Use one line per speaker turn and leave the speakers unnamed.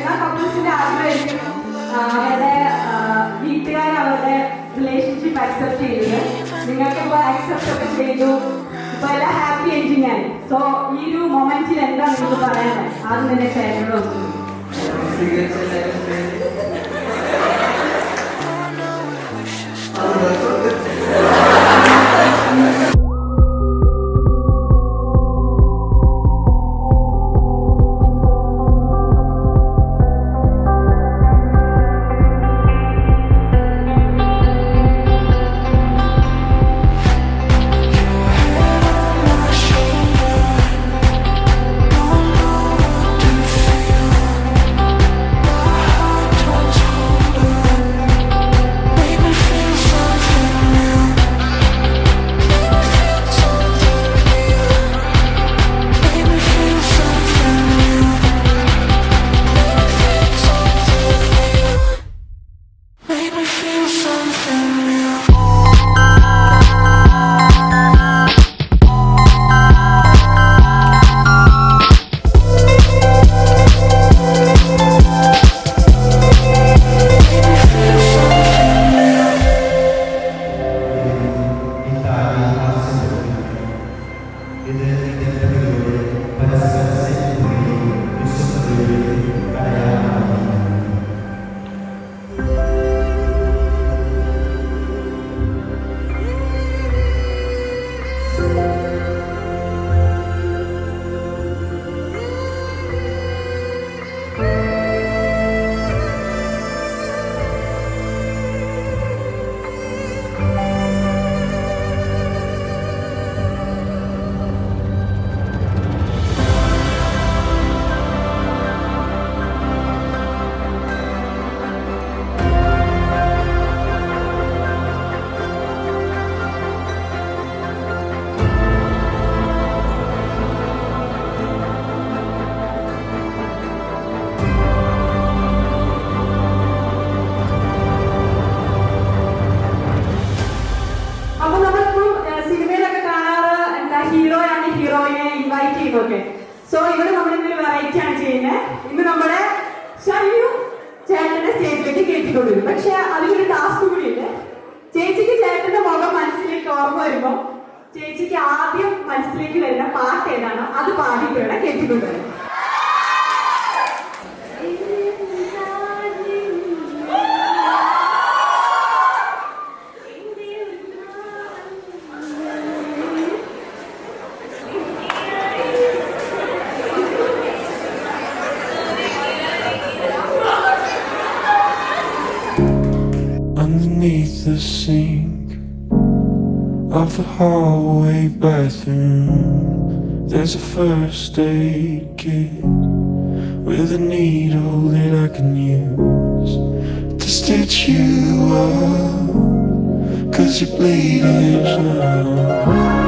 എല്ലാ കപ്പിൾസിന്റെ ആഗ്രഹമായിരിക്കും അവരുടെ വീട്ടുകാർ അവരുടെ റിലേഷൻഷിപ്പ് അക്സെപ്റ്റ് ചെയ്തത്. നിങ്ങൾക്കിപ്പോൾ അക്സെപ്റ്റ് ഒക്കെ ചെയ്തു, ഇപ്പൊ എല്ലാം ഹാപ്പി എൻഡിങ് ആയി. സോ ഈ ഒരു മൊമെന്റിൽ എന്താ നിങ്ങൾക്ക് പറയാനുള്ളത്? ആദ്യം തന്നെ ചേട്ടനോട് ഒക്കെ. സോ ഇവിടെ നമ്മൾ ഇന്നൊരു വെറൈറ്റി ആണ് ചെയ്യുന്നത്. ഇന്ന് നമ്മുടെ ഷൈനു ചേട്ടന്റെ സ്റ്റേജിലേക്ക് കയറ്റിക്കൊണ്ടുവരും. പക്ഷെ അതിലൊരു ടാസ്ക് കൂടി ഉണ്ട്. ചേച്ചിക്ക് ചേട്ടന്റെ മുഖം മനസ്സിലേക്ക് ഓർമ്മ വരുമ്പോ ചേച്ചിക്ക് ആദ്യം മനസ്സിലേക്ക് വരുന്ന പാട്ട് ഏതാണോ അത് പാടിയിട്ട് വേണം കയറ്റിക്കൊണ്ടുവരാൻ.
Underneath the sink of the hallway bathroom, there's a first aid kit with a needle that I can use to stitch you up, 'cause you're bleeding now.